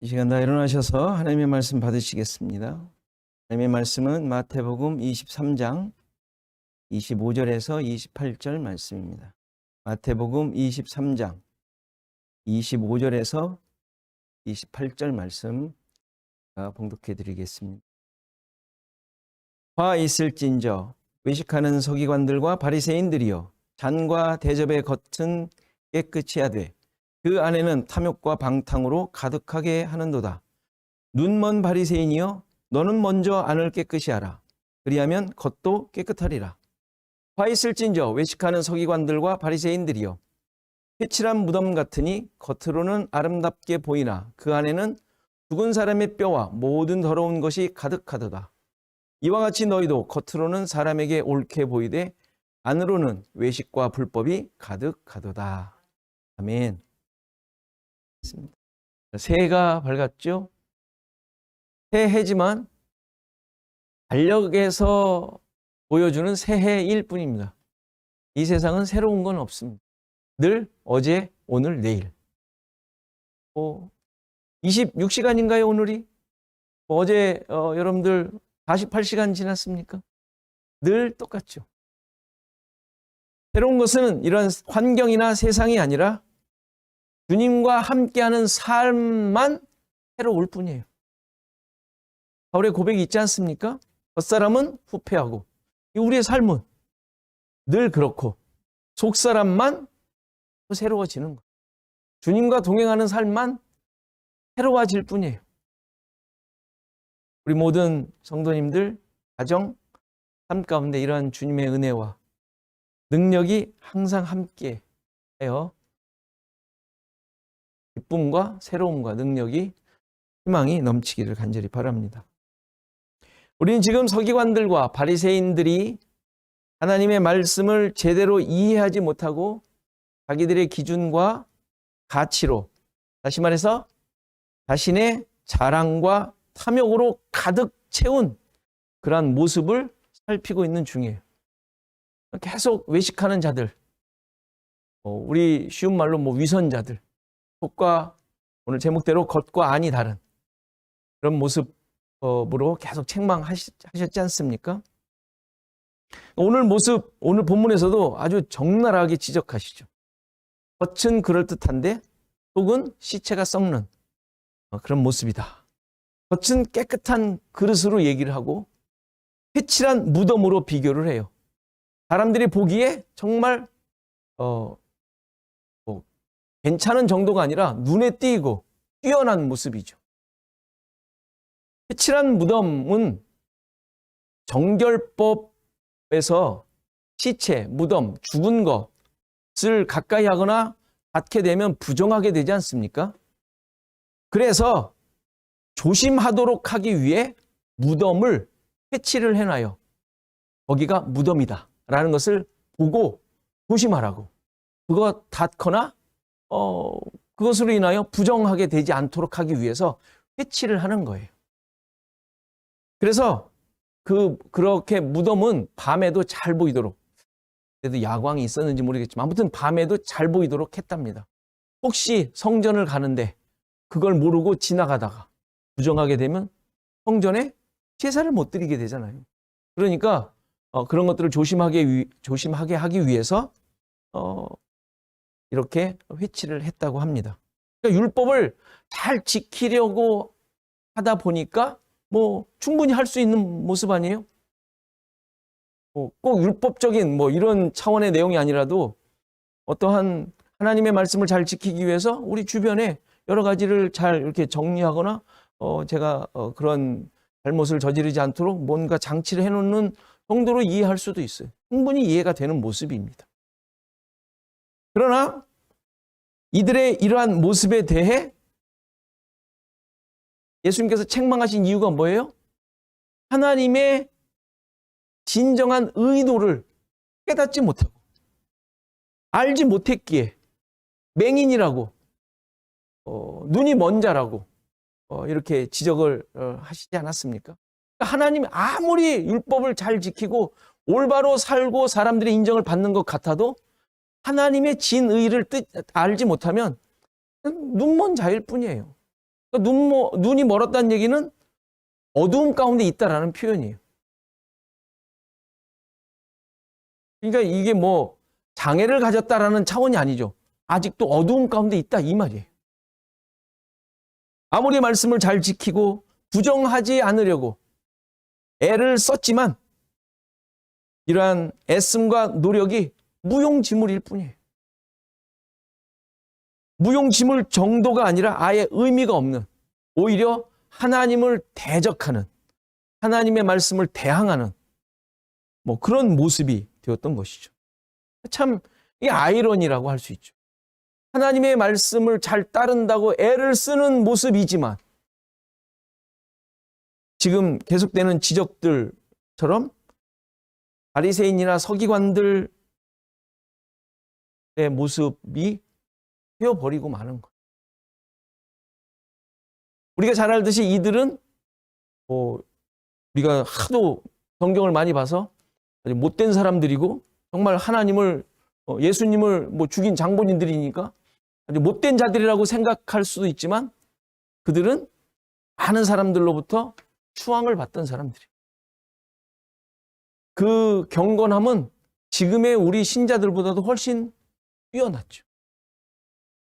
이 시간 다 일어나셔서 하나님의 말씀 받으시겠습니다. 하나님의 말씀은 마태복음 23장 25절에서 28절 말씀입니다. 마태복음 23장 25절에서 28절 말씀 봉독해 드리겠습니다. 화 있을진저 외식하는 서기관들과 바리새인들이여, 잔과 대접의 겉은 깨끗이 하되 그 안에는 탐욕과 방탕으로 가득하게 하는도다. 눈먼 바리새인이여, 너는 먼저 안을 깨끗이 하라. 그리하면 겉도 깨끗하리라. 화 있을진저 외식하는 서기관들과 바리새인들이여, 회칠한 무덤 같으니 겉으로는 아름답게 보이나 그 안에는 죽은 사람의 뼈와 모든 더러운 것이 가득하도다. 이와 같이 너희도 겉으로는 사람에게 옳게 보이되 안으로는 외식과 불법이 가득하도다. 아멘. 새해가 밝았죠? 새해지만 달력에서 보여주는 새해일 뿐입니다. 이 세상은 새로운 건 없습니다. 늘 어제, 오늘, 내일. 26시간인가요, 오늘이? 어제 여러분들 48시간 지났습니까? 늘 똑같죠. 새로운 것은 이런 환경이나 세상이 아니라 주님과 함께하는 삶만 새로울 뿐이에요. 바울의 고백이 있지 않습니까? 겉사람은 후패하고 우리의 삶은 늘 그렇고 속사람만 새로워지는 거예요. 주님과 동행하는 삶만 새로워질 뿐이에요. 우리 모든 성도님들 가정, 삶 가운데 이러한 주님의 은혜와 능력이 항상 함께해요. 기쁨과 새로움과 능력이, 희망이 넘치기를 간절히 바랍니다. 우리는 지금 서기관들과 바리새인들이 하나님의 말씀을 제대로 이해하지 못하고 자기들의 기준과 가치로, 다시 말해서 자신의 자랑과 탐욕으로 가득 채운 그러한 모습을 살피고 있는 중이에요. 계속 외식하는 자들, 우리 쉬운 말로 위선자들, 속과 오늘 제목대로 겉과 안이 다른 그런 모습으로 계속 책망하셨지 않습니까? 오늘 모습, 오늘 본문에서도 아주 적나라하게 지적하시죠. 겉은 그럴듯한데 속은 시체가 썩는 그런 모습이다. 겉은 깨끗한 그릇으로 얘기를 하고 회칠한 무덤으로 비교를 해요. 사람들이 보기에 정말 괜찮은 정도가 아니라 눈에 띄고 뛰어난 모습이죠. 회칠한 무덤은 정결법에서 시체, 무덤, 죽은 것을 가까이 하거나 닿게 되면 부정하게 되지 않습니까? 그래서 조심하도록 하기 위해 무덤을 회칠을 해놔요. 거기가 무덤이다 라는 것을 보고 조심하라고. 그거 닿거나 그것으로 인하여 부정하게 되지 않도록 하기 위해서 회칠을 하는 거예요. 그래서 그렇게 무덤은 밤에도 잘 보이도록, 그래도 야광이 있었는지 모르겠지만 아무튼 밤에도 잘 보이도록 했답니다. 혹시 성전을 가는데 그걸 모르고 지나가다가 부정하게 되면 성전에 제사를 못 드리게 되잖아요. 그러니까 그런 것들을 조심하게 하기 위해서 이렇게 회칠을 했다고 합니다. 그러니까 율법을 잘 지키려고 하다 보니까 충분히 할 수 있는 모습 아니에요? 꼭 율법적인 이런 차원의 내용이 아니라도 어떠한 하나님의 말씀을 잘 지키기 위해서 우리 주변에 여러 가지를 잘 이렇게 정리하거나 제가 그런 잘못을 저지르지 않도록 뭔가 장치를 해놓는 정도로 이해할 수도 있어요. 충분히 이해가 되는 모습입니다. 그러나 이들의 이러한 모습에 대해 예수님께서 책망하신 이유가 뭐예요? 하나님의 진정한 의도를 깨닫지 못하고 알지 못했기에 맹인이라고 눈이 먼 자라고 이렇게 지적을 하시지 않았습니까? 하나님이 아무리 율법을 잘 지키고 올바로 살고 사람들의 인정을 받는 것 같아도 하나님의 진의를 알지 못하면 눈먼 자일 뿐이에요. 그러니까 눈이 멀었다는 얘기는 어두움 가운데 있다라는 표현이에요. 그러니까 이게 뭐 장애를 가졌다라는 차원이 아니죠. 아직도 어두움 가운데 있다 이 말이에요. 아무리 말씀을 잘 지키고 부정하지 않으려고 애를 썼지만 이러한 애씀과 노력이 무용지물일 뿐이에요. 무용지물 정도가 아니라 아예 의미가 없는, 오히려 하나님을 대적하는, 하나님의 말씀을 대항하는 뭐 그런 모습이 되었던 것이죠. 참 이 아이러니라고 할 수 있죠. 하나님의 말씀을 잘 따른다고 애를 쓰는 모습이지만 지금 계속되는 지적들처럼 바리새인이나 서기관들의 모습이 되어버리고 마는 거예요. 우리가 잘 알듯이 이들은 우리가 하도 성경을 많이 봐서 못된 사람들이고 정말 하나님을 예수님을 죽인 장본인들이니까 아주 못된 자들이라고 생각할 수도 있지만 그들은 많은 사람들로부터 추앙을 받던 사람들이에요. 그 경건함은 지금의 우리 신자들보다도 훨씬 뛰어났죠.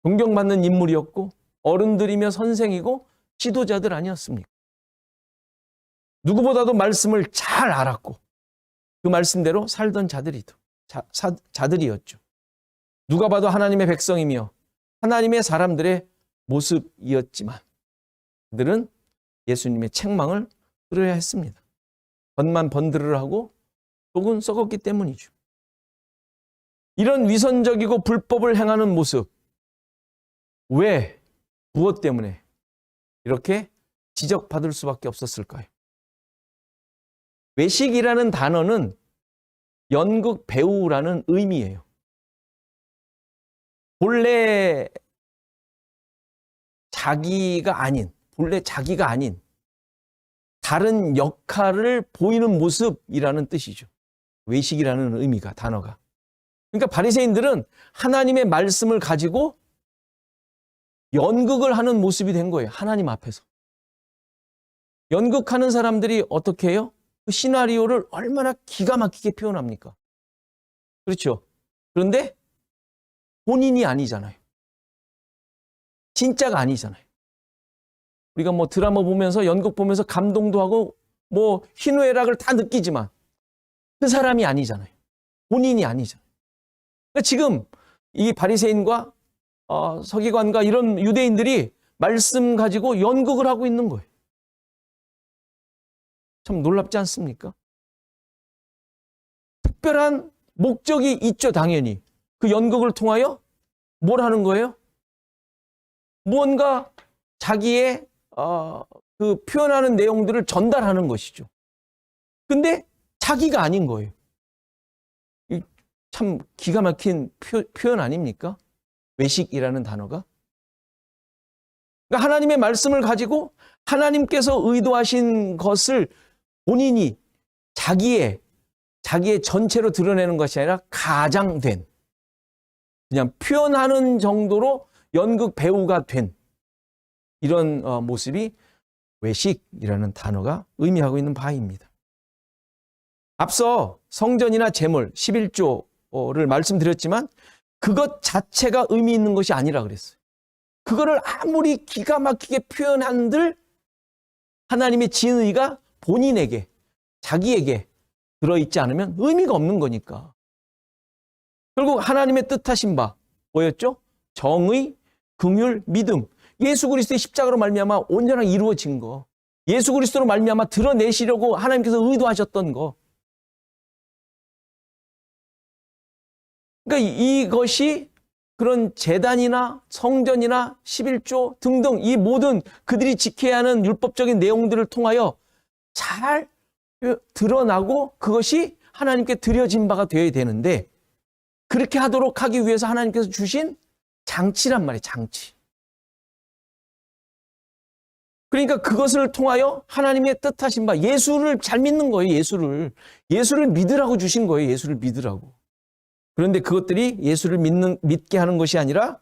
존경받는 인물이었고 어른들이며 선생이고 지도자들 아니었습니까? 누구보다도 말씀을 잘 알았고 그 말씀대로 살던 자들이었죠. 누가 봐도 하나님의 백성이며 하나님의 사람들의 모습이었지만 그들은 예수님의 책망을 들어야 했습니다. 겉만 번들을 하고 속은 썩었기 때문이죠. 이런 위선적이고 불법을 행하는 모습, 왜, 무엇 때문에 이렇게 지적받을 수밖에 없었을까요? 외식이라는 단어는 연극 배우라는 의미예요. 본래 자기가 아닌 다른 역할을 보이는 모습이라는 뜻이죠. 외식이라는 의미가, 단어가. 그러니까 바리새인들은 하나님의 말씀을 가지고 연극을 하는 모습이 된 거예요. 하나님 앞에서. 연극하는 사람들이 어떻게 해요? 그 시나리오를 얼마나 기가 막히게 표현합니까? 그렇죠. 그런데 본인이 아니잖아요. 진짜가 아니잖아요. 우리가 드라마 보면서 연극 보면서 감동도 하고 희노애락을 다 느끼지만 그 사람이 아니잖아요. 본인이 아니잖아요. 그러니까 지금 이 바리새인과 서기관과 이런 유대인들이 말씀 가지고 연극을 하고 있는 거예요. 참 놀랍지 않습니까? 특별한 목적이 있죠, 당연히. 그 연극을 통하여 뭘 하는 거예요? 무언가 자기의 그 표현하는 내용들을 전달하는 것이죠. 근데 자기가 아닌 거예요. 참 기가 막힌 표현 아닙니까? 외식이라는 단어가. 그러니까 하나님의 말씀을 가지고 하나님께서 의도하신 것을 본인이 자기의 전체로 드러내는 것이 아니라 가장된, 그냥 표현하는 정도로 연극 배우가 된 이런 모습이 외식이라는 단어가 의미하고 있는 바입니다. 앞서 성전이나 제물, 11조를 말씀드렸지만 그것 자체가 의미 있는 것이 아니라 그랬어요. 그거를 아무리 기가 막히게 표현한들 하나님의 진의가 본인에게, 자기에게 들어있지 않으면 의미가 없는 거니까. 결국 하나님의 뜻하신 바 뭐였죠? 정의, 긍휼, 믿음. 예수 그리스도의 십자가로 말미암아 온전하게 이루어진 거. 예수 그리스도로 말미암아 드러내시려고 하나님께서 의도하셨던 거. 그러니까 이것이 그런 제단이나 성전이나 11조 등등 이 모든 그들이 지켜야 하는 율법적인 내용들을 통하여 잘 드러나고 그것이 하나님께 드려진 바가 되어야 되는데 그렇게 하도록 하기 위해서 하나님께서 주신 장치란 말이에요. 장치. 그러니까 그것을 통하여 하나님의 뜻하신 바, 예수를 잘 믿는 거예요. 예수를 믿으라고 주신 거예요. 예수를 믿으라고. 그런데 그것들이 예수를 믿게 하는 것이 아니라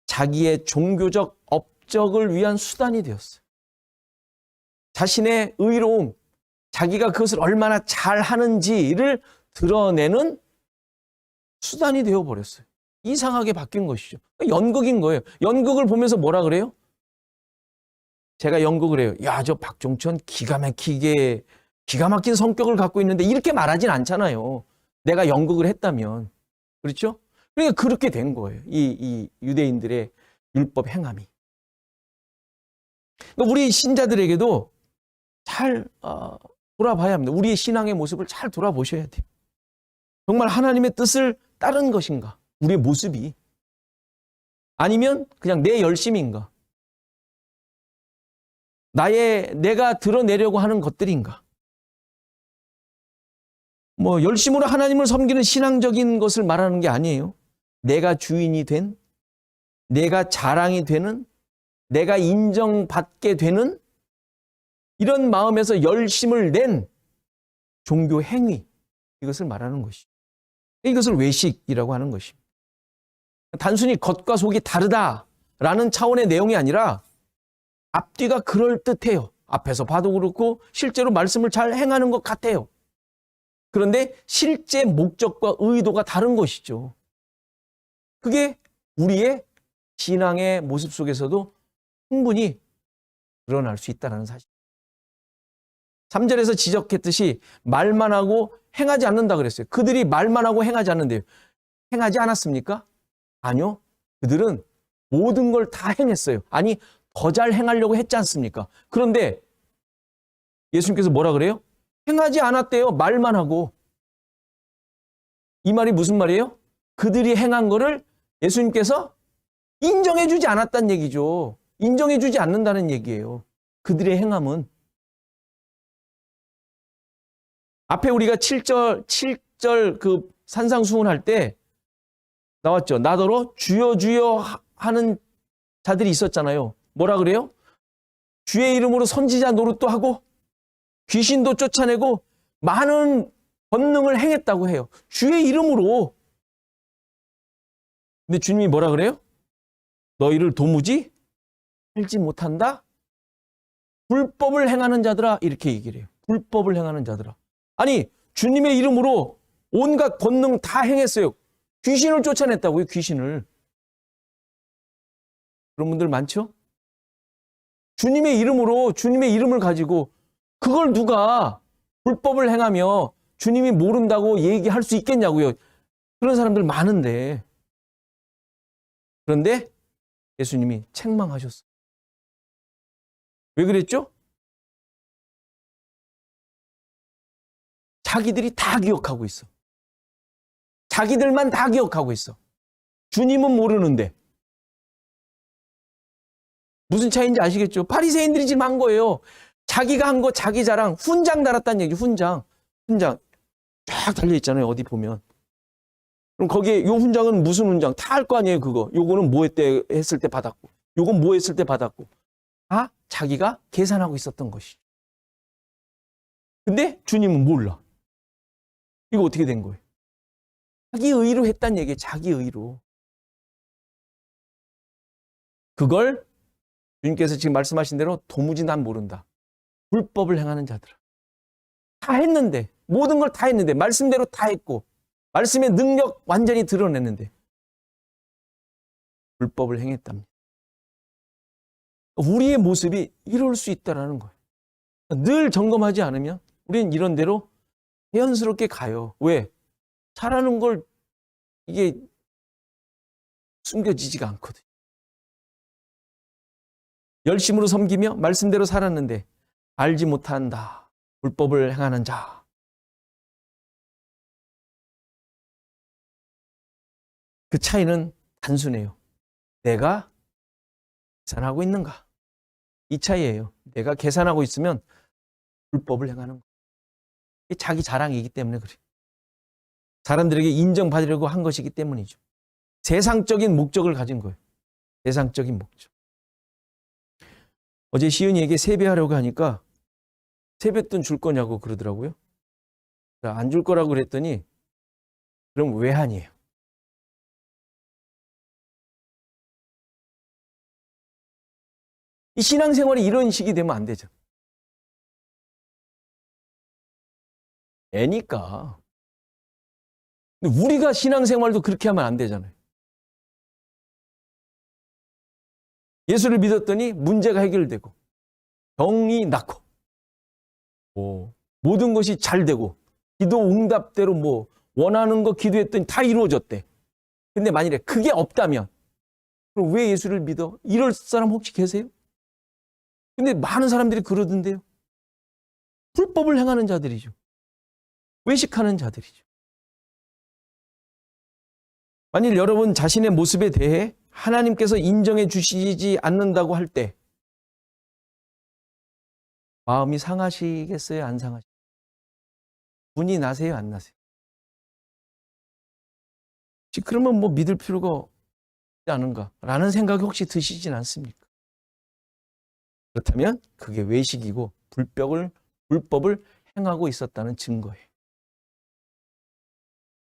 자기의 종교적 목적을 위한 수단이 되었어요. 자신의 의로움, 자기가 그것을 얼마나 잘하는지를 드러내는 수단이 되어버렸어요. 이상하게 바뀐 것이죠. 연극인 거예요. 연극을 보면서 뭐라 그래요? 제가 연극을 해요. 야, 저 박종천 기가 막힌 성격을 갖고 있는데 이렇게 말하진 않잖아요. 내가 연극을 했다면. 그렇죠? 그러니까 그렇게 된 거예요. 이 유대인들의 율법 행함이. 그러니까 우리 신자들에게도 잘 돌아봐야 합니다. 우리의 신앙의 모습을 잘 돌아보셔야 돼요. 정말 하나님의 뜻을 따른 것인가? 우리의 모습이. 아니면 그냥 내 열심인가? 내가 드러내려고 하는 것들인가? 뭐 열심으로 하나님을 섬기는 신앙적인 것을 말하는 게 아니에요. 내가 주인이 된, 내가 자랑이 되는, 내가 인정받게 되는 이런 마음에서 열심을 낸 종교 행위, 이것을 말하는 것이죠. 이것을 외식이라고 하는 것입니다. 단순히 겉과 속이 다르다라는 차원의 내용이 아니라 앞뒤가 그럴듯해요. 앞에서 봐도 그렇고 실제로 말씀을 잘 행하는 것 같아요. 그런데 실제 목적과 의도가 다른 것이죠. 그게 우리의 신앙의 모습 속에서도 충분히 드러날 수 있다는 사실. 3절에서 지적했듯이 말만 하고 행하지 않는다 그랬어요. 그들이 말만 하고 행하지 않는데요. 행하지 않았습니까? 아니요. 그들은 모든 걸 다 행했어요. 아니, 더 잘 행하려고 했지 않습니까? 그런데 예수님께서 뭐라 그래요? 행하지 않았대요. 말만 하고. 이 말이 무슨 말이에요? 그들이 행한 거를 예수님께서 인정해주지 않았다는 얘기죠. 인정해주지 않는다는 얘기예요. 그들의 행함은. 앞에 우리가 7절 그 산상수훈할 때 나왔죠. 나더러 주여 주여 하는 자들이 있었잖아요. 뭐라 그래요? 주의 이름으로 선지자 노릇도 하고 귀신도 쫓아내고 많은 권능을 행했다고 해요. 주의 이름으로. 근데 주님이 뭐라 그래요? 너희를 도무지 알지 못한다? 불법을 행하는 자들아, 이렇게 얘기를 해요. 불법을 행하는 자들아. 아니, 주님의 이름으로 온갖 권능 다 행했어요. 귀신을 쫓아냈다고요, 귀신을. 그런 분들 많죠? 주님의 이름으로, 주님의 이름을 가지고 그걸 누가 불법을 행하며 주님이 모른다고 얘기할 수 있겠냐고요. 그런 사람들 많은데. 그런데 예수님이 책망하셨어요. 왜 그랬죠? 자기들이 다 기억하고 있어. 자기들만 다 기억하고 있어. 주님은 모르는데. 무슨 차이인지 아시겠죠? 바리새인들이 지금 한 거예요. 자기가 한 거 자기 자랑, 훈장 달았다는 얘기죠. 훈장 쫙 달려있잖아요. 어디 보면. 그럼 거기에 요 훈장은 무슨 훈장? 다 할 거 아니에요. 그거. 요거는 뭐 했을 때 받았고, 요건 뭐 했을 때 받았고. 다 자기가 계산하고 있었던 것이죠. 근데 주님은 몰라. 이거 어떻게 된 거예요? 자기 의로 했단 얘기예요. 자기 의로. 그걸 주님께서 지금 말씀하신 대로 도무지 난 모른다. 불법을 행하는 자들아. 다 했는데, 모든 걸 다 했는데, 말씀대로 다 했고, 말씀의 능력 완전히 드러냈는데 불법을 행했답니다. 우리의 모습이 이럴 수 있다는 거예요. 늘 점검하지 않으면 우리는 이런 대로 자연스럽게 가요. 왜? 잘하는 걸 이게 숨겨지지가 않거든요. 열심으로 섬기며 말씀대로 살았는데 알지 못한다. 불법을 행하는 자. 그 차이는 단순해요. 내가 계산하고 있는가? 이 차이예요. 내가 계산하고 있으면 불법을 행하는 거. 이게 자기 자랑이기 때문에 그래요. 사람들에게 인정받으려고 한 것이기 때문이죠. 세상적인 목적을 가진 거예요. 세상적인 목적. 어제 시은이에게 세배하려고 하니까 세뱃돈 줄 거냐고 그러더라고요. 안 줄 거라고 그랬더니 그럼 외환이에요. 이 신앙생활이 이런 식이 되면 안 되죠. 애니까. 근데 우리가 신앙생활도 그렇게 하면 안 되잖아요. 예수를 믿었더니 문제가 해결되고 병이 낫고 모든 것이 잘 되고 기도 응답대로 원하는 거 기도했더니 다 이루어졌대. 근데 만일에 그게 없다면 그럼 왜 예수를 믿어? 이럴 사람 혹시 계세요? 근데 많은 사람들이 그러던데요. 불법을 행하는 자들이죠. 외식하는 자들이죠. 만일 여러분 자신의 모습에 대해 하나님께서 인정해 주시지 않는다고 할 때 마음이 상하시겠어요? 안 상하시겠어요? 분이 나세요? 안 나세요? 그러면 믿을 필요가 없지 않은가라는 생각이 혹시 드시진 않습니까? 그렇다면 그게 외식이고 불법을 행하고 있었다는 증거예요.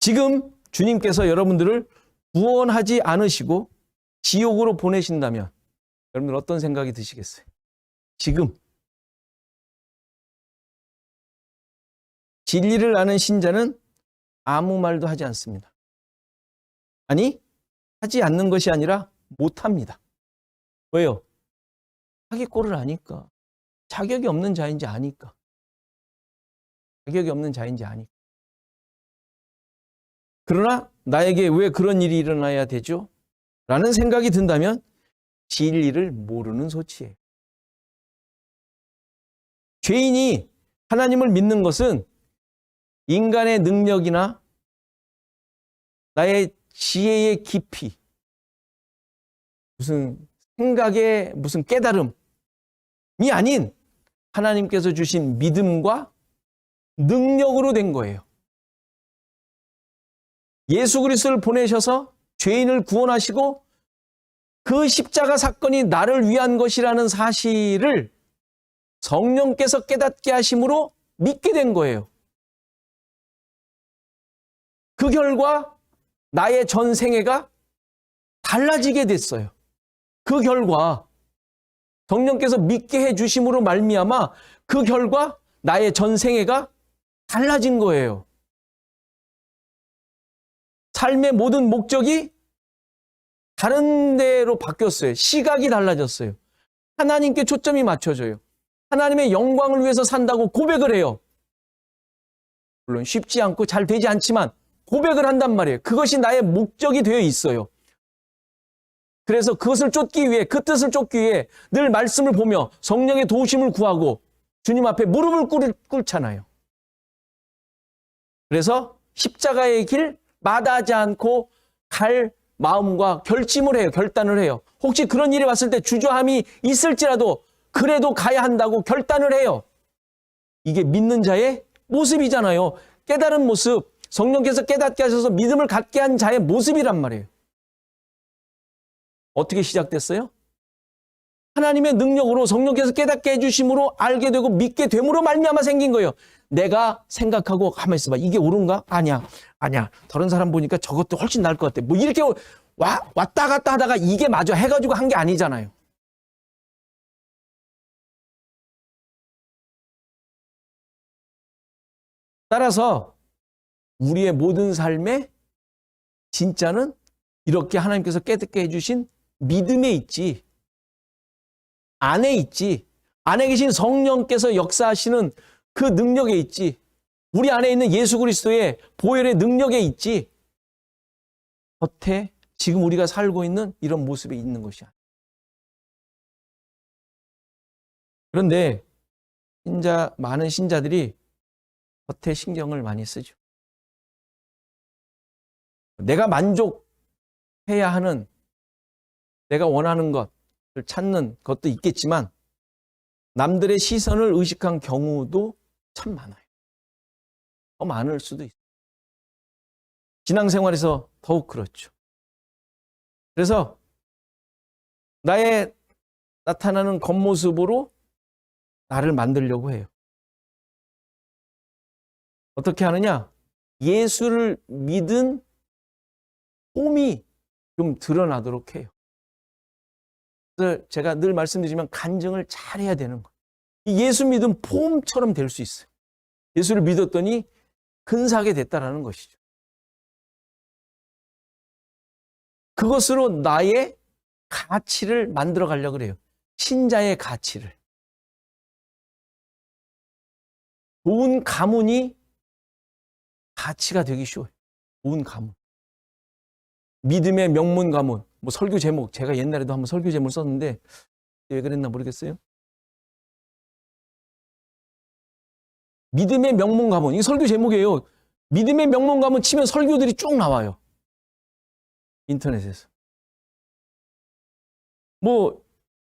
지금 주님께서 여러분들을 구원하지 않으시고 지옥으로 보내신다면 여러분들 어떤 생각이 드시겠어요? 지금 진리를 아는 신자는 아무 말도 하지 않습니다. 아니, 하지 않는 것이 아니라 못합니다. 왜요? 자기 꼴을 아니까. 자격이 없는 자인지 아니까. 자격이 없는 자인지 아니까. 그러나 나에게 왜 그런 일이 일어나야 되죠? 라는 생각이 든다면 진리를 모르는 소치예요. 죄인이 하나님을 믿는 것은 인간의 능력이나 나의 지혜의 깊이, 무슨 생각의 무슨 깨달음이 아닌 하나님께서 주신 믿음과 능력으로 된 거예요. 예수 그리스도를 보내셔서 죄인을 구원하시고 그 십자가 사건이 나를 위한 것이라는 사실을 성령께서 깨닫게 하심으로 믿게 된 거예요. 그 결과 나의 전 생애가 달라지게 됐어요. 그 결과 성령께서 믿게 해주심으로 말미암아 그 결과 나의 전 생애가 달라진 거예요. 삶의 모든 목적이 다른 데로 바뀌었어요. 시각이 달라졌어요. 하나님께 초점이 맞춰져요. 하나님의 영광을 위해서 산다고 고백을 해요. 물론 쉽지 않고 잘 되지 않지만 고백을 한단 말이에요. 그것이 나의 목적이 되어 있어요. 그래서 그것을 쫓기 위해, 그 뜻을 쫓기 위해 늘 말씀을 보며 성령의 도우심을 구하고 주님 앞에 무릎을 꿇잖아요. 그래서 십자가의 길 마다하지 않고 갈 마음과 결심을 해요. 결단을 해요. 혹시 그런 일이 왔을 때 주저함이 있을지라도 그래도 가야 한다고 결단을 해요. 이게 믿는 자의 모습이잖아요. 깨달은 모습, 성령께서 깨닫게 하셔서 믿음을 갖게 한 자의 모습이란 말이에요. 어떻게 시작됐어요? 하나님의 능력으로 성령께서 깨닫게 해주심으로 알게 되고 믿게 됨으로 말미암아 생긴 거예요. 내가 생각하고 가만히 있어봐. 이게 옳은가? 아니야. 다른 사람 보니까 저것도 훨씬 나을 것 같아. 이렇게 왔다 갔다 하다가 이게 맞아 해가지고 한 게 아니잖아요. 따라서 우리의 모든 삶의 진짜는 이렇게 하나님께서 깨닫게 해주신 믿음에 있지, 안에 있지, 안에 계신 성령께서 역사하시는 그 능력에 있지, 우리 안에 있는 예수 그리스도의 보혈의 능력에 있지, 겉에 지금 우리가 살고 있는 이런 모습에 있는 것이 아니에요. 그런데 많은 신자들이 겉에 신경을 많이 쓰죠. 내가 만족해야 하는, 내가 원하는 것을 찾는 것도 있겠지만 남들의 시선을 의식한 경우도 참 많아요. 더 많을 수도 있어요. 신앙생활에서 더욱 그렇죠. 그래서 나의 나타나는 겉모습으로 나를 만들려고 해요. 어떻게 하느냐? 예수를 믿은 폼이 좀 드러나도록 해요. 그래서 제가 늘 말씀드리지만 간증을 잘해야 되는 거예요. 이 예수 믿음 폼처럼 될 수 있어요. 예수를 믿었더니 근사하게 됐다라는 것이죠. 그것으로 나의 가치를 만들어 가려고 그래요. 신자의 가치를. 좋은 가문이 가치가 되기 쉬워요. 좋은 가문. 믿음의 명문 가문. 뭐 설교 제목, 제가 옛날에도 한번 설교 제목을 썼는데 왜 그랬나 모르겠어요. 믿음의 명문 가문. 이게 설교 제목이에요. 믿음의 명문 가문 치면 설교들이 쭉 나와요. 인터넷에서. 뭐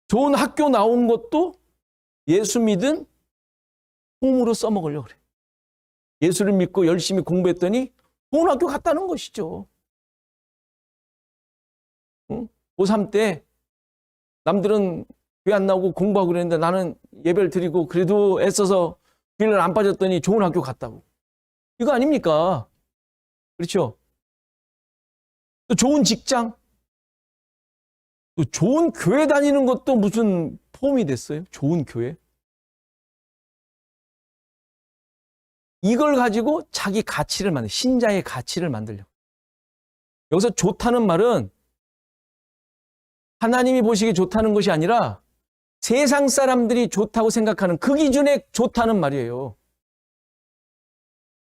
좋은 학교 나온 것도 예수 믿은 홈으로 써먹으려고 그래. 예수를 믿고 열심히 공부했더니 좋은 학교 갔다는 것이죠. 응? 고3 때 남들은 교회 안 나오고 공부하고 그랬는데 나는 예배를 드리고 그래도 애써서 교회를 안 빠졌더니 좋은 학교 갔다고. 이거 아닙니까? 그렇죠? 또 좋은 직장, 또 좋은 교회 다니는 것도 무슨 폼이 됐어요? 좋은 교회? 이걸 가지고 자기 가치를 만들어, 신자의 가치를 만들려고. 여기서 좋다는 말은 하나님이 보시기에 좋다는 것이 아니라 세상 사람들이 좋다고 생각하는 그 기준에 좋다는 말이에요.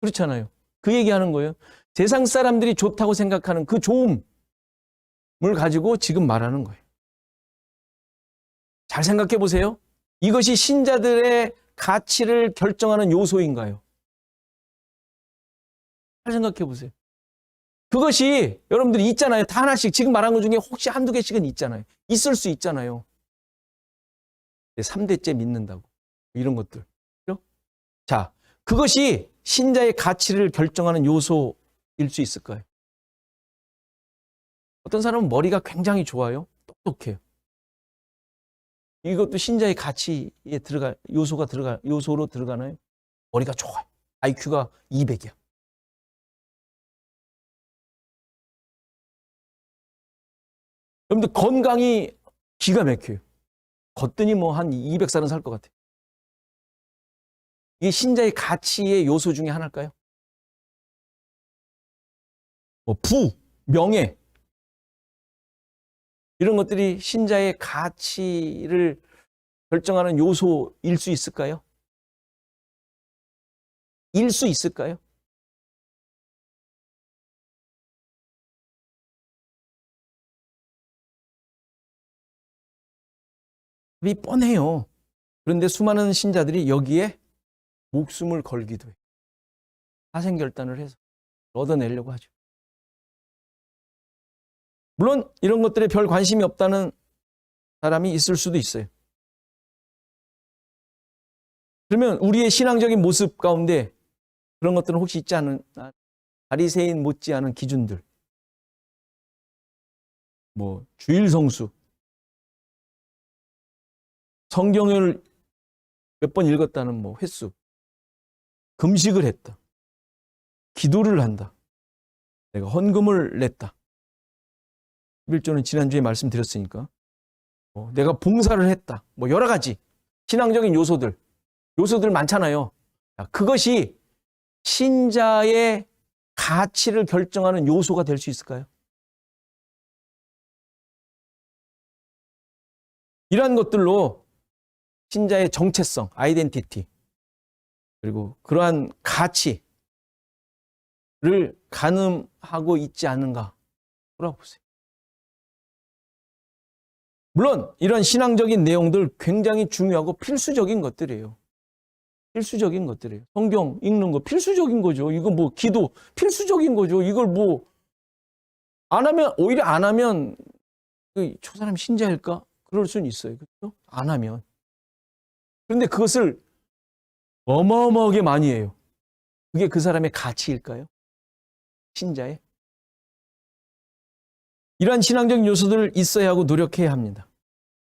그렇잖아요. 그 얘기하는 거예요. 세상 사람들이 좋다고 생각하는 그 좋음을 가지고 지금 말하는 거예요. 잘 생각해 보세요. 이것이 신자들의 가치를 결정하는 요소인가요? 잘 생각해 보세요. 그것이 여러분들이 있잖아요. 다 하나씩 지금 말한 것 중에 혹시 한두 개씩은 있잖아요. 있을 수 있잖아요. 3대째 믿는다고. 이런 것들. 그렇죠? 자, 그것이 신자의 가치를 결정하는 요소일 수 있을까요? 어떤 사람은 머리가 굉장히 좋아요. 똑똑해요. 이것도 신자의 가치에 요소로 들어가나요? 머리가 좋아요. IQ가 200이야. 여러분들 건강이 기가 막혀요. 걷더니 뭐 한 200살은 살 것 같아요. 이게 신자의 가치의 요소 중에 하나일까요? 뭐 부, 명예 이런 것들이 신자의 가치를 결정하는 요소일 수 있을까요? 일 수 있을까요? 답이 뻔해요. 그런데 수많은 신자들이 여기에 목숨을 걸기도 해요. 사생결단을 해서 얻어내려고 하죠. 물론 이런 것들에 별 관심이 없다는 사람이 있을 수도 있어요. 그러면 우리의 신앙적인 모습 가운데 그런 것들은 혹시 있지 않은 바리새인 못지않은 기준들, 뭐 주일 성수, 성경을 몇 번 읽었다는 뭐 횟수, 금식을 했다, 기도를 한다, 내가 헌금을 냈다. 11조는 지난주에 말씀드렸으니까 내가 봉사를 했다. 뭐 여러 가지 신앙적인 요소들 많잖아요. 그것이 신자의 가치를 결정하는 요소가 될 수 있을까요? 이러한 것들로 신자의 정체성, 아이덴티티, 그리고 그러한 가치를 가늠하고 있지 않은가 돌아보세요. 물론 이런 신앙적인 내용들 굉장히 중요하고 필수적인 것들이에요. 필수적인 것들이에요. 성경 읽는 거 필수적인 거죠. 이거 뭐 기도 필수적인 거죠. 이걸 뭐 안 하면, 오히려 안 하면 저 사람 신자일까? 그럴 수는 있어요. 그렇죠? 안 하면. 그런데 그것을 어마어마하게 많이 해요. 그게 그 사람의 가치일까요? 신자의? 이러한 신앙적인 요소들을 있어야 하고 노력해야 합니다.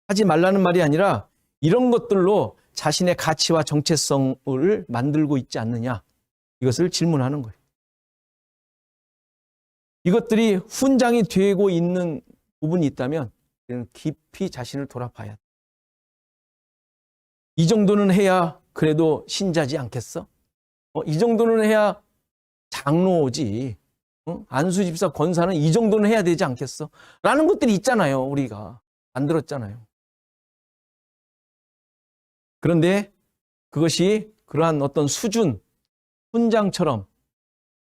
하지 말라는 말이 아니라 이런 것들로 자신의 가치와 정체성을 만들고 있지 않느냐, 이것을 질문하는 거예요. 이것들이 훈장이 되고 있는 부분이 있다면 깊이 자신을 돌아봐야 돼. 이 정도는 해야 그래도 신자지 않겠어? 이 정도는 해야 장로지. 안수집사 권사는 이 정도는 해야 되지 않겠어? 라는 것들이 있잖아요. 우리가 만들었잖아요. 그런데 그것이 그러한 어떤 수준, 훈장처럼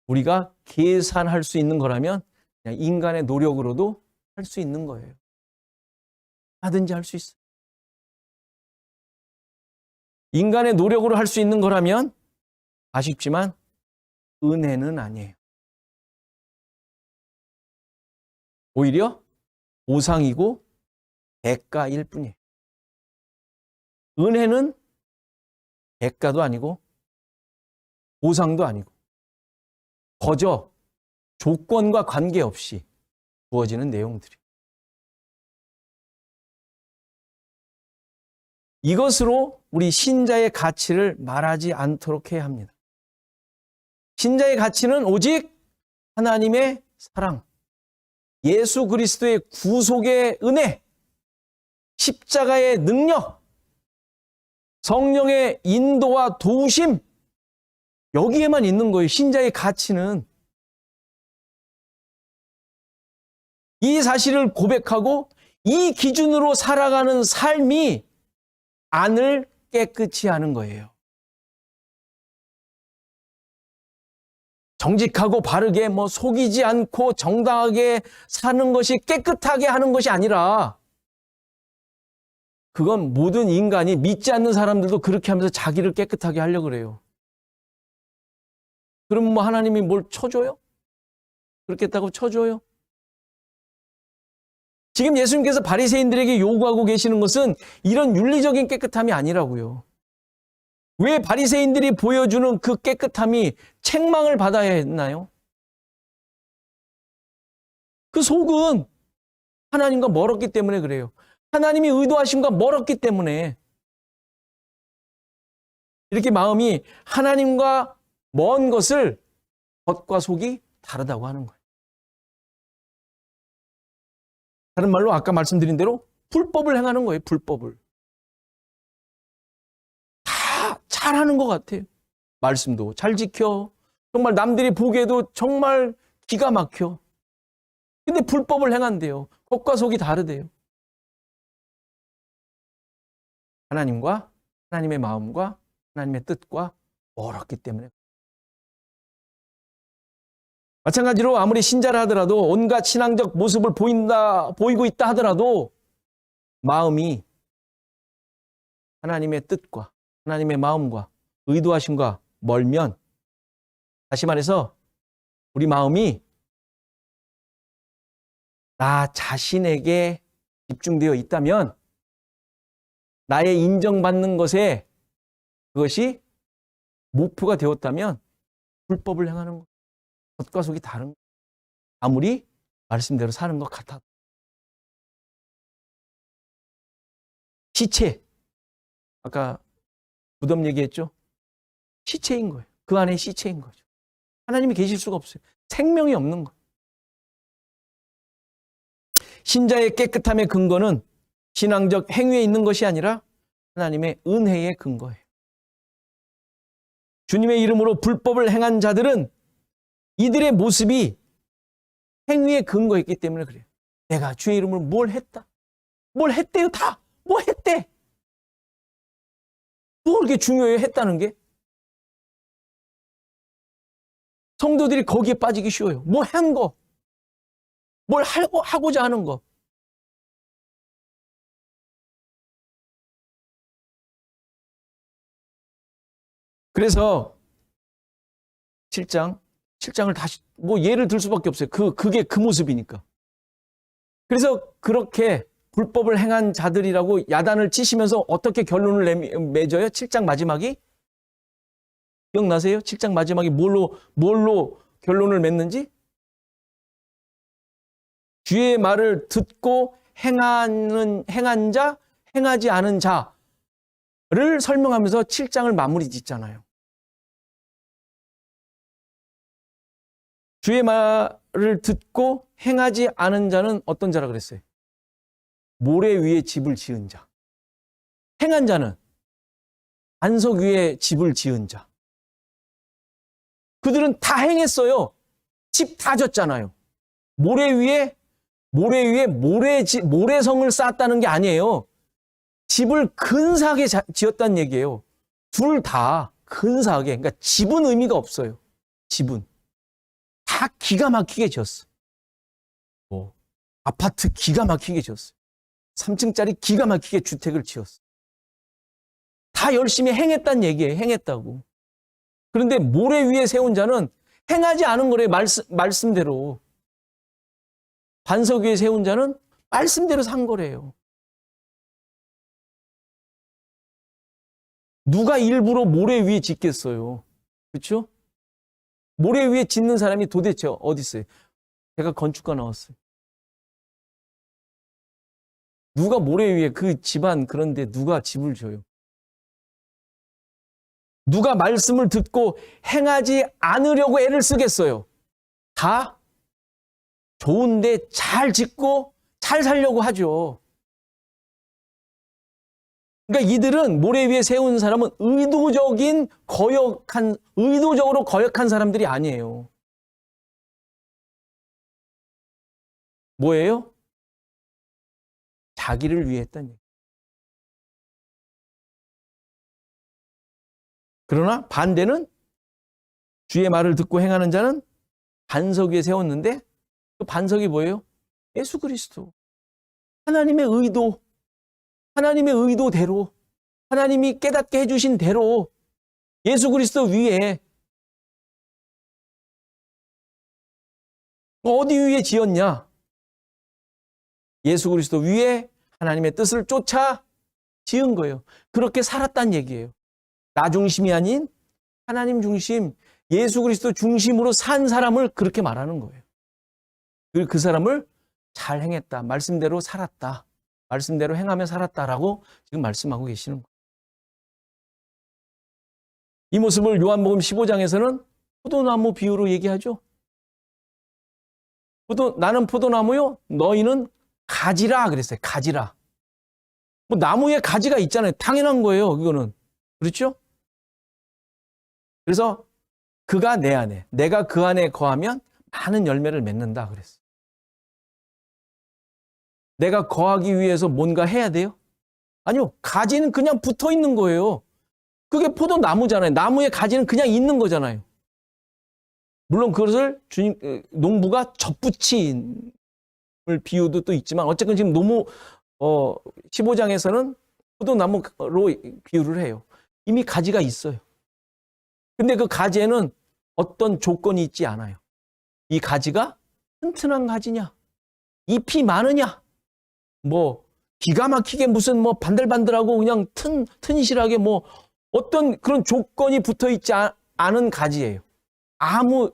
우리가 계산할 수 있는 거라면 그냥 인간의 노력으로도 할 수 있는 거예요. 하든지 할 수 있어요. 인간의 노력으로 할 수 있는 거라면 아쉽지만 은혜는 아니에요. 오히려 보상이고 대가일 뿐이에요. 은혜는 대가도 아니고 보상도 아니고 거저 조건과 관계없이 주어지는 내용들이. 이것으로 우리 신자의 가치를 말하지 않도록 해야 합니다. 신자의 가치는 오직 하나님의 사랑, 예수 그리스도의 구속의 은혜, 십자가의 능력, 성령의 인도와 도우심, 여기에만 있는 거예요. 신자의 가치는. 이 사실을 고백하고 이 기준으로 살아가는 삶이 안을 깨끗이 하는 거예요. 정직하고 바르게 속이지 않고 정당하게 사는 것이 깨끗하게 하는 것이 아니라 그건 모든 인간이 믿지 않는 사람들도 그렇게 하면서 자기를 깨끗하게 하려고 그래요. 그럼 하나님이 뭘 쳐줘요? 그렇게 했다고 쳐줘요? 지금 예수님께서 바리새인들에게 요구하고 계시는 것은 이런 윤리적인 깨끗함이 아니라고요. 왜 바리새인들이 보여주는 그 깨끗함이 책망을 받아야 했나요? 그 속은 하나님과 멀었기 때문에 그래요. 하나님이 의도하심과 멀었기 때문에 이렇게 마음이 하나님과 먼 것을 겉과 속이 다르다고 하는 거예요. 다른 말로 아까 말씀드린 대로 불법을 행하는 거예요. 불법을. 다 잘하는 것 같아요. 말씀도 잘 지켜. 정말 남들이 보기에도 정말 기가 막혀. 근데 불법을 행한대요. 겉과 속이 다르대요. 하나님과 하나님의 마음과 하나님의 뜻과 멀었기 때문에. 마찬가지로 아무리 신자라 하더라도 온갖 신앙적 모습을 보이고 있다 하더라도 마음이 하나님의 뜻과 하나님의 마음과 의도하심과 멀면, 다시 말해서 우리 마음이 나 자신에게 집중되어 있다면 나의 인정받는 것에 그것이 목표가 되었다면 불법을 행하는 것, 겉과 속이 다른 것. 아무리 말씀대로 사는 것 같아도. 시체, 아까 무덤 얘기했죠? 시체인 거예요. 그 안에 시체인 거죠. 하나님이 계실 수가 없어요. 생명이 없는 거예요. 신자의 깨끗함의 근거는 신앙적 행위에 있는 것이 아니라 하나님의 은혜의 근거예요. 주님의 이름으로 불법을 행한 자들은 이들의 모습이 행위의 근거였기 때문에 그래요. 내가 주의 이름으로 뭘 했다? 뭘 했대요? 다! 뭐 했대? 뭐 그렇게 중요해요? 했다는 게? 성도들이 거기에 빠지기 쉬워요. 뭐 한 거, 뭘 하고자 하는 거. 그래서 7장을 다시 예를 들 수밖에 없어요. 그게 그 모습이니까. 그래서 그렇게 불법을 행한 자들이라고 야단을 치시면서 어떻게 결론을 맺어요? 7장 마지막이? 기억나세요? 7장 마지막이 뭘로 결론을 맺는지? 주의 말을 듣고 행한 자, 행하지 않은 자를 설명하면서 7장을 마무리 짓잖아요. 주의 말을 듣고 행하지 않은 자는 어떤 자라 그랬어요? 모래 위에 집을 지은 자. 행한 자는 반석 위에 집을 지은 자. 그들은 다 행했어요. 집 다 졌잖아요. 모래 위에 모래성을 쌓았다는 게 아니에요. 집을 근사하게 지었다는 얘기예요. 둘 다 근사하게. 그러니까 집은 의미가 없어요. 집은. 다 기가 막히게 지었어. 아파트 기가 막히게 지었어. 3층짜리 기가 막히게 주택을 지었어. 다 열심히 행했다는 얘기예요. 행했다고. 그런데 모래 위에 세운 자는 행하지 않은 거래요. 말씀대로. 반석 위에 세운 자는 말씀대로 산 거래요. 누가 일부러 모래 위에 짓겠어요? 그렇죠? 모래 위에 짓는 사람이 도대체 어디 있어요? 제가 건축가 나왔어요. 누가 모래 위에 그 집안 그런데 누가 집을 줘요? 누가 말씀을 듣고 행하지 않으려고 애를 쓰겠어요? 다 좋은데 잘 짓고 잘 살려고 하죠. 그러니까 이들은 모래 위에 세운 사람은 의도적으로 거역한 사람들이 아니에요. 뭐예요? 자기를 위해 했다는 얘기예요. 그러나 반대는 주의 말을 듣고 행하는 자는 반석 위에 세웠는데 그 반석이 뭐예요? 예수 그리스도. 하나님의 의도대로 하나님이 깨닫게 해주신 대로 예수 그리스도 위에 어디 위에 지었냐? 예수 그리스도 위에 하나님의 뜻을 쫓아 지은 거예요. 그렇게 살았다는 얘기예요. 나 중심이 아닌 하나님 중심, 예수 그리스도 중심으로 산 사람을 그렇게 말하는 거예요. 그 사람을 잘 행했다. 말씀대로 살았다. 말씀대로 행하며 살았다라고 지금 말씀하고 계시는 거예요. 이 모습을 요한복음 15장에서는 포도나무 비유로 얘기하죠. 나는 포도나무요, 너희는 가지라 그랬어요. 가지라. 뭐 나무에 가지가 있잖아요. 당연한 거예요. 그거는. 그렇죠? 그래서 그가 내 안에, 내가 그 안에 거하면 많은 열매를 맺는다 그랬어요. 내가 거하기 위해서 뭔가 해야 돼요? 아니요. 가지는 그냥 붙어 있는 거예요. 그게 포도나무잖아요. 나무에 가지는 그냥 있는 거잖아요. 물론 그것을 농부가 접붙임을 비유도 또 있지만 어쨌든 지금 15장에서는 포도나무로 비유를 해요. 이미 가지가 있어요. 근데 그 가지에는 어떤 조건이 있지 않아요. 이 가지가 튼튼한 가지냐, 잎이 많으냐, 기가 막히게 무슨 반들반들하고 그냥 튼실하게 어떤 그런 조건이 붙어 있지 않은 가지예요. 아무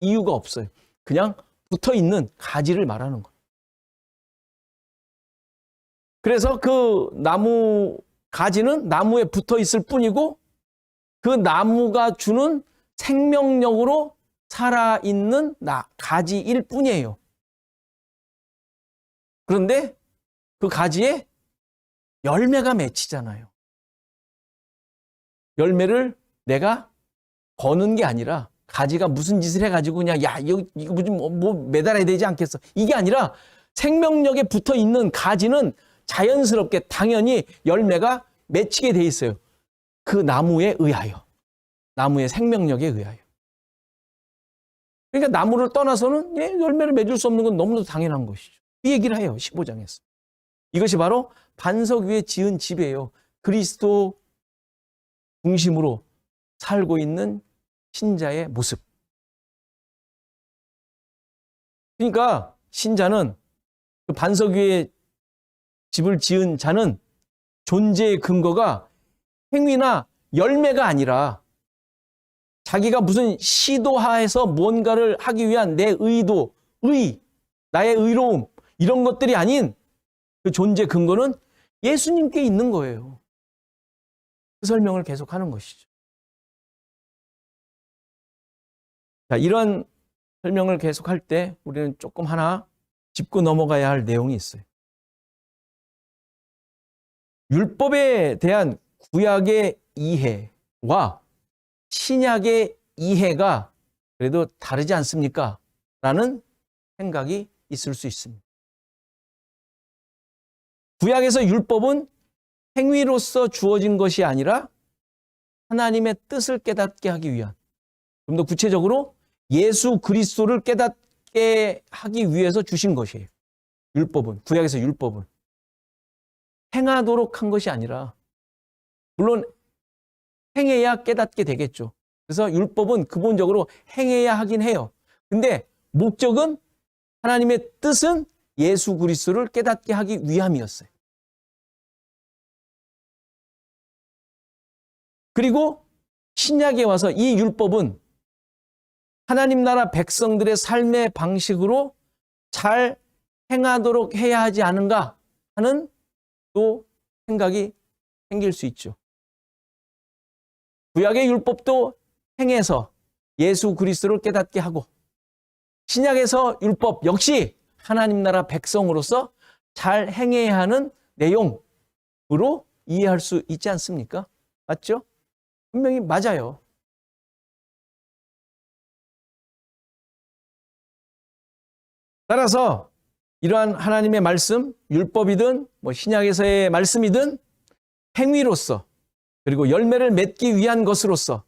이유가 없어요. 그냥 붙어 있는 가지를 말하는 거예요. 그래서 그 나무 가지는 나무에 붙어 있을 뿐이고 그 나무가 주는 생명력으로 살아있는 가지일 뿐이에요. 그런데 그 가지에 열매가 맺히잖아요. 열매를 내가 거는 게 아니라 가지가 무슨 짓을 해가지고 그냥 이거 무슨 매달아야 되지 않겠어. 이게 아니라 생명력에 붙어 있는 가지는 자연스럽게 당연히 열매가 맺히게 돼 있어요. 그 나무에 의하여. 나무의 생명력에 의하여. 그러니까 나무를 떠나서는 열매를 맺을 수 없는 건 너무나도 당연한 것이죠. 이 얘기를 해요. 15장에서. 이것이 바로 반석 위에 지은 집이에요. 그리스도 중심으로 살고 있는 신자의 모습. 그러니까 신자는 그 반석 위에 집을 지은 자는 존재의 근거가 행위나 열매가 아니라 자기가 무슨 시도하에서 뭔가를 하기 위한 내 의도, 나의 의로움 이런 것들이 아닌 그 존재 근거는 예수님께 있는 거예요. 그 설명을 계속하는 것이죠. 자, 이런 설명을 계속할 때 우리는 조금 하나 짚고 넘어가야 할 내용이 있어요. 율법에 대한 구약의 이해와 신약의 이해가 그래도 다르지 않습니까? 라는 생각이 있을 수 있습니다. 구약에서 율법은 행위로서 주어진 것이 아니라 하나님의 뜻을 깨닫게 하기 위한, 좀 더 구체적으로 예수 그리스도를 깨닫게 하기 위해서 주신 것이에요. 율법은, 구약에서 율법은 행하도록 한 것이 아니라, 물론 행해야 깨닫게 되겠죠. 그래서 율법은 기본적으로 행해야 하긴 해요. 근데 목적은, 하나님의 뜻은 예수 그리스도를 깨닫게 하기 위함이었어요. 그리고 신약에 와서 이 율법은 하나님 나라 백성들의 삶의 방식으로 잘 행하도록 해야 하지 않은가 하는 또 생각이 생길 수 있죠. 구약의 율법도 행해서 예수 그리스도를 깨닫게 하고, 신약에서 율법 역시 하나님 나라 백성으로서 잘 행해야 하는 내용으로 이해할 수 있지 않습니까? 맞죠? 분명히 맞아요. 따라서 이러한 하나님의 말씀, 율법이든 신약에서의 말씀이든 행위로서, 그리고 열매를 맺기 위한 것으로서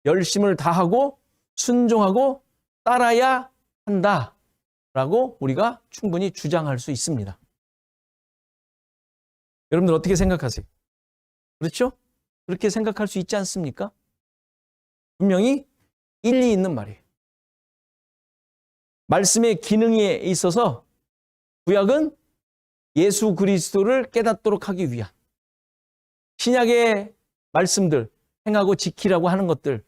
열심을 다하고 순종하고 따라야 한다라고 우리가 충분히 주장할 수 있습니다. 여러분들 어떻게 생각하세요? 그렇죠? 그렇게 생각할 수 있지 않습니까? 분명히 일리 있는 말이에요. 말씀의 기능에 있어서 구약은 예수 그리스도를 깨닫도록 하기 위한, 신약의 말씀들, 행하고 지키라고 하는 것들,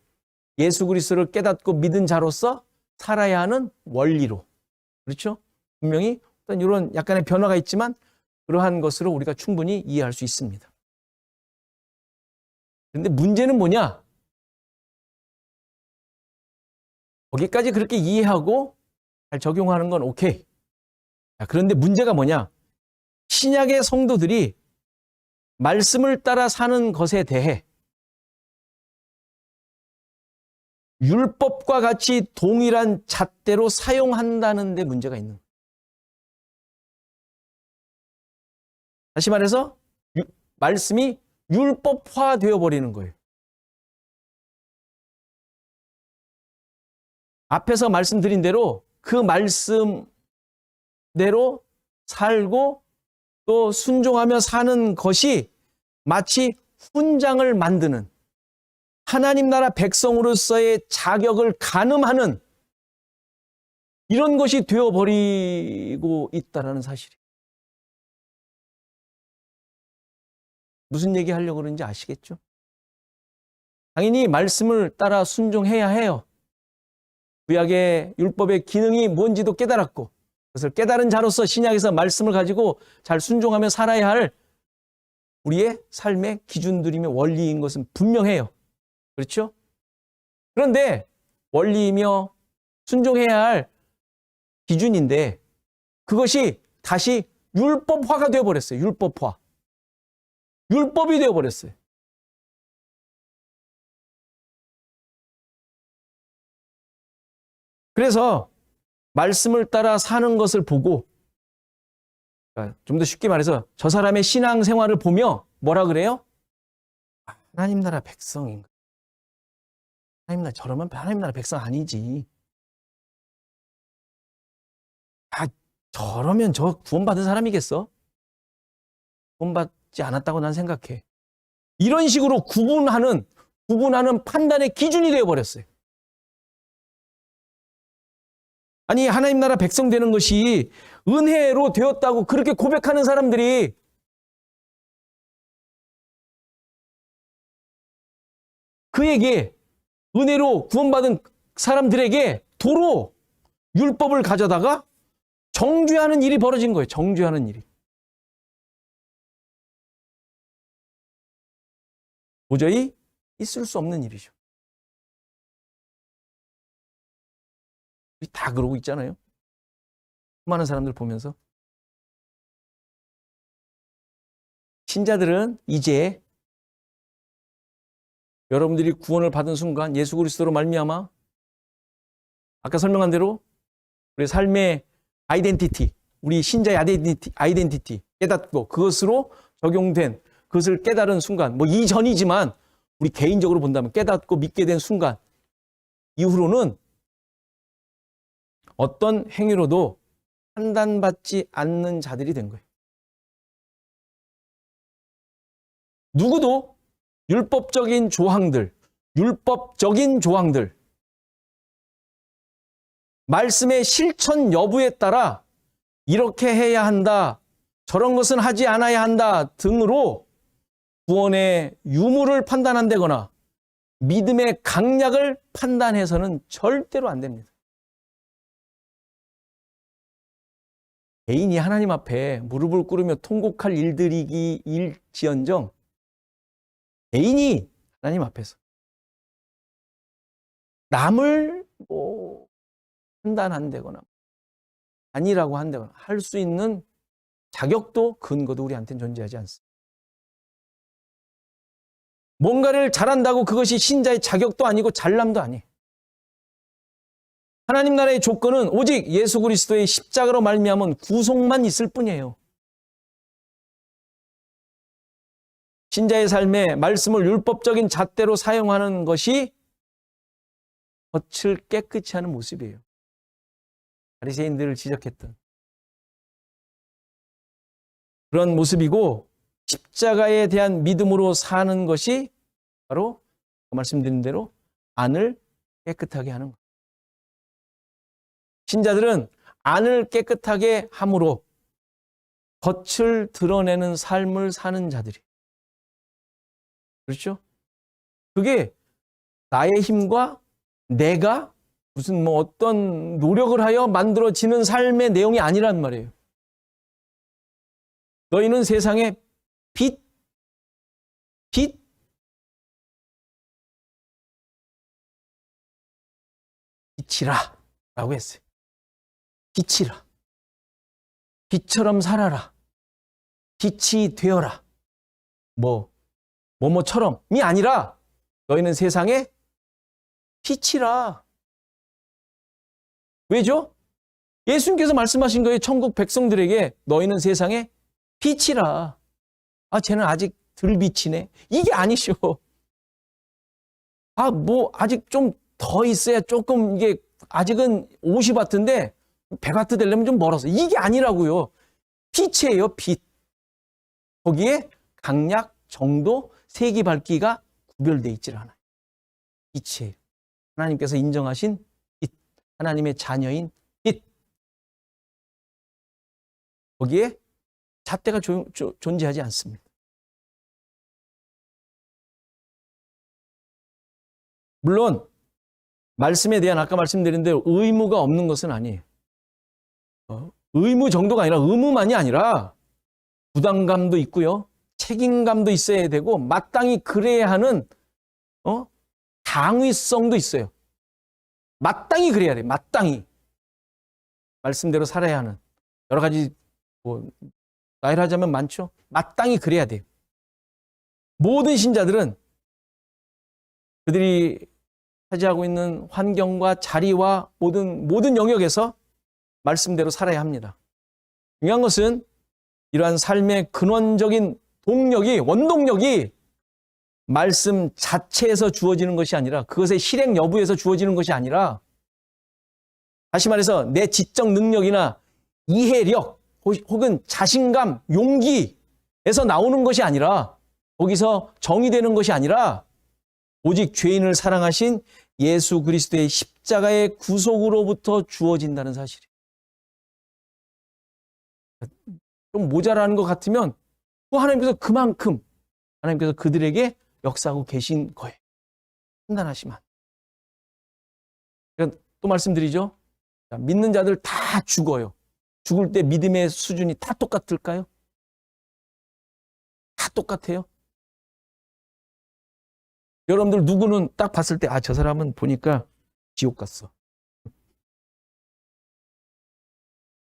예수 그리스도를 깨닫고 믿은 자로서 살아야 하는 원리로, 그렇죠? 분명히 어떤 이런 약간의 변화가 있지만 그러한 것으로 우리가 충분히 이해할 수 있습니다. 그런데 문제는 뭐냐? 거기까지 그렇게 이해하고 잘 적용하는 건 오케이. 그런데 문제가 뭐냐? 신약의 성도들이 말씀을 따라 사는 것에 대해 율법과 같이 동일한 잣대로 사용한다는 데 문제가 있는 거예요. 다시 말해서 말씀이 율법화되어 버리는 거예요. 앞에서 말씀드린 대로 그 말씀대로 살고 또 순종하며 사는 것이 마치 훈장을 만드는, 하나님 나라 백성으로서의 자격을 가늠하는 이런 것이 되어버리고 있다는 사실이에요. 무슨 얘기 하려고 그러는지 아시겠죠? 당연히 말씀을 따라 순종해야 해요. 구약의 율법의 기능이 뭔지도 깨달았고, 그것을 깨달은 자로서 신약에서 말씀을 가지고 잘 순종하며 살아야 할 우리의 삶의 기준들이며 원리인 것은 분명해요. 그렇죠? 그런데 원리이며 순종해야 할 기준인데 그것이 다시 율법화가 되어버렸어요. 율법화. 율법이 되어버렸어요. 그래서 말씀을 따라 사는 것을 보고, 좀 더 쉽게 말해서 저 사람의 신앙생활을 보며 뭐라 그래요? 하나님 나라 백성인가? 하나님 나라, 저러면 하나님 나라 백성 아니지. 저러면 저 구원받은 사람이겠어? 구원받지 않았다고 난 생각해. 이런 식으로 구분하는 판단의 기준이 되어버렸어요. 아니, 하나님 나라 백성 되는 것이 은혜로 되었다고 그렇게 고백하는 사람들이 그에게, 은혜로 구원받은 사람들에게 도로 율법을 가져다가 정죄하는 일이 벌어진 거예요. 정죄하는 일이. 도저히 있을 수 없는 일이죠. 우리 다 그러고 있잖아요. 많은 사람들 보면서. 신자들은 이제 여러분들이 구원을 받은 순간 예수 그리스도로 말미암아 아까 설명한 대로 우리 삶의 아이덴티티, 우리 신자의 아이덴티티 깨닫고 그것으로 적용된 그것을 깨달은 순간, 뭐 이전이지만 우리 개인적으로 본다면 깨닫고 믿게 된 순간 이후로는 어떤 행위로도 판단받지 않는 자들이 된 거예요. 누구도 율법적인 조항들, 말씀의 실천 여부에 따라 이렇게 해야 한다, 저런 것은 하지 않아야 한다 등으로 구원의 유무를 판단한다거나 믿음의 강약을 판단해서는 절대로 안 됩니다. 개인이 하나님 앞에 무릎을 꿇으며 통곡할 일들이기일지언정 개인이 하나님 앞에서 남을 판단한다거나 아니라고 한다거나 할 수 있는 자격도 근거도 우리한테는 존재하지 않습니다. 뭔가를 잘한다고 그것이 신자의 자격도 아니고 잘남도 아니에요. 하나님 나라의 조건은 오직 예수 그리스도의 십자가로 말미암은 구속만 있을 뿐이에요. 신자의 삶에 말씀을 율법적인 잣대로 사용하는 것이 겉을 깨끗이 하는 모습이에요. 바리새인들을 지적했던 그런 모습이고 십자가에 대한 믿음으로 사는 것이 바로 말씀드린 대로 안을 깨끗하게 하는 것. 신자들은 안을 깨끗하게 함으로 겉을 드러내는 삶을 사는 자들이. 그렇죠? 그게 나의 힘과 내가 무슨 어떤 노력을 하여 만들어지는 삶의 내용이 아니란 말이에요. 너희는 세상의 빛이라 라고 했어요. 빛이라. 빛처럼 살아라. 빛이 되어라. 뭐뭐처럼이 아니라 너희는 세상의 빛이라. 왜죠? 예수님께서 말씀하신 거예요. 천국 백성들에게 너희는 세상의 빛이라. 아, 쟤는 아직 덜 빛이네. 이게 아니죠. 아직 좀 더 있어야 조금 이게 아직은 50와트인데 100와트 되려면 좀 멀어서. 이게 아니라고요. 빛이에요, 빛. 거기에 강약, 정도, 세기 밝기가 구별되어 있질 않아요. 빛이에요. 하나님께서 인정하신 빛. 하나님의 자녀인 빛. 거기에 잣대가 존재하지 않습니다. 물론 말씀에 대한 아까 말씀드린 대로 의무가 없는 것은 아니에요. 의무 정도가 아니라 의무만이 아니라 부담감도 있고요. 책임감도 있어야 되고 마땅히 그래야 하는 당위성도 있어요. 마땅히 그래야 돼. 마땅히. 말씀대로 살아야 하는 여러 가지 나이를 하자면 많죠. 마땅히 그래야 돼요. 모든 신자들은 그들이 차지하고 있는 환경과 자리와 모든 영역에서 말씀대로 살아야 합니다. 중요한 것은 이러한 삶의 근원적인 원동력이 말씀 자체에서 주어지는 것이 아니라 그것의 실행 여부에서 주어지는 것이 아니라 다시 말해서 내 지적 능력이나 이해력 혹은 자신감, 용기에서 나오는 것이 아니라 거기서 정의되는 것이 아니라 오직 죄인을 사랑하신 예수 그리스도의 십자가의 구속으로부터 주어진다는 사실이에요. 좀 모자라는 것 같으면 또 하나님께서 그만큼 하나님께서 그들에게 역사하고 계신 거예요. 판단하시면. 그러니까 또 말씀드리죠. 믿는 자들 다 죽어요. 죽을 때 믿음의 수준이 다 똑같을까요? 다 똑같아요. 여러분들 누구는 딱 봤을 때 저 사람은 보니까 지옥 갔어.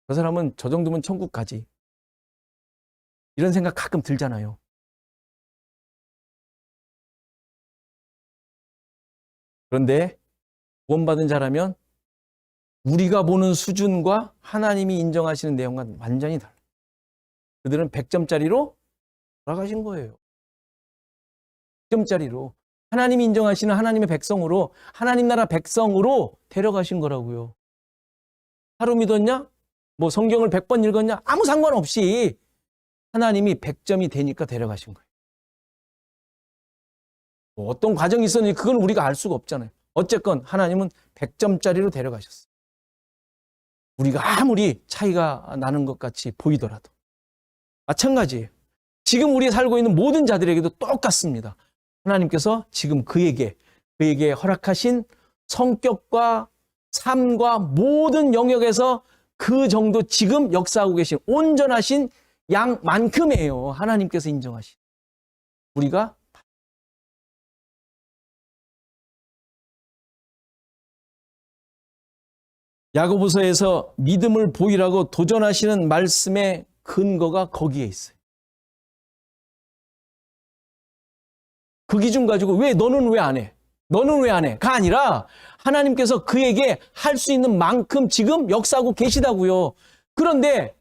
저 사람은 저 정도면 천국 가지. 이런 생각 가끔 들잖아요. 그런데 구원받은 자라면 우리가 보는 수준과 하나님이 인정하시는 내용과는 완전히 달라요. 그들은 100점짜리로 돌아가신 거예요. 100점짜리로. 하나님이 인정하시는 하나님의 백성으로, 하나님 나라 백성으로 데려가신 거라고요. 하루 믿었냐? 뭐 성경을 100번 읽었냐? 아무 상관없이 하나님이 100점이 되니까 데려가신 거예요. 뭐 어떤 과정이 있었는지 그건 우리가 알 수가 없잖아요. 어쨌건 하나님은 100점짜리로 데려가셨어요. 우리가 아무리 차이가 나는 것 같이 보이더라도. 마찬가지예요. 지금 우리 살고 있는 모든 자들에게도 똑같습니다. 하나님께서 지금 그에게 허락하신 성격과 삶과 모든 영역에서 그 정도 지금 역사하고 계신 온전하신 양만큼이에요. 하나님께서 인정하신. 우리가 야고보서에서 믿음을 보이라고 도전하시는 말씀의 근거가 거기에 있어요. 그 기준 가지고 너는 왜 안 해? 너는 왜 안 해? 가 아니라 하나님께서 그에게 할 수 있는 만큼 지금 역사하고 계시다고요. 그런데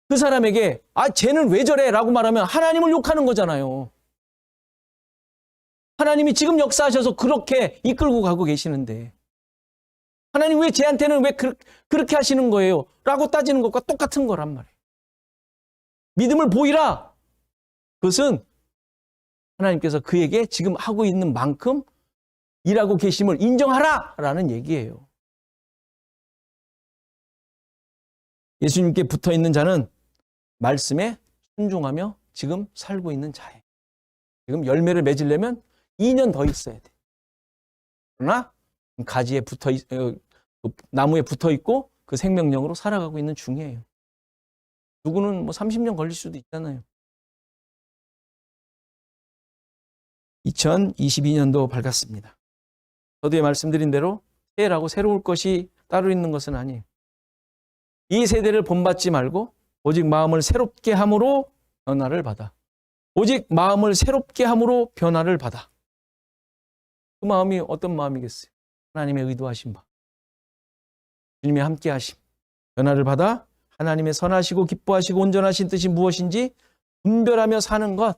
그 사람에게 쟤는 왜 저래? 라고 말하면 하나님을 욕하는 거잖아요. 하나님이 지금 역사하셔서 그렇게 이끌고 가고 계시는데 하나님 왜 쟤한테는 왜 그렇게 하시는 거예요? 라고 따지는 것과 똑같은 거란 말이에요. 믿음을 보이라. 그것은 하나님께서 그에게 지금 하고 있는 만큼 일하고 계심을 인정하라! 라는 얘기예요. 예수님께 붙어 있는 자는 말씀에 순종하며 지금 살고 있는 자예요. 지금 열매를 맺으려면 2년 더 있어야 돼. 그러나 가지에 나무에 붙어 있고 그 생명력으로 살아가고 있는 중이에요. 누구는 30년 걸릴 수도 있잖아요. 2022년도 밝았습니다. 저도 말씀드린 대로 새해라고 새로울 것이 따로 있는 것은 아니에요. 이 세대를 본받지 말고 오직 마음을 새롭게 함으로 변화를 받아. 오직 마음을 새롭게 함으로 변화를 받아. 그 마음이 어떤 마음이겠어요? 하나님의 의도하신 바. 주님의 함께 하심. 변화를 받아 하나님의 선하시고 기뻐하시고 온전하신 뜻이 무엇인지 분별하며 사는 것.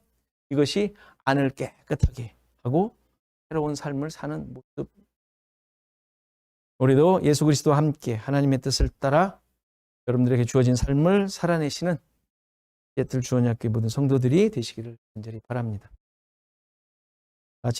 이것이 안을 깨끗하게 하고 새로운 삶을 사는 모습. 우리도 예수 그리스도와 함께 하나님의 뜻을 따라 여러분들에게 주어진 삶을 살아내시는 시애틀 주원학교의 모든 성도들이 되시기를 간절히 바랍니다.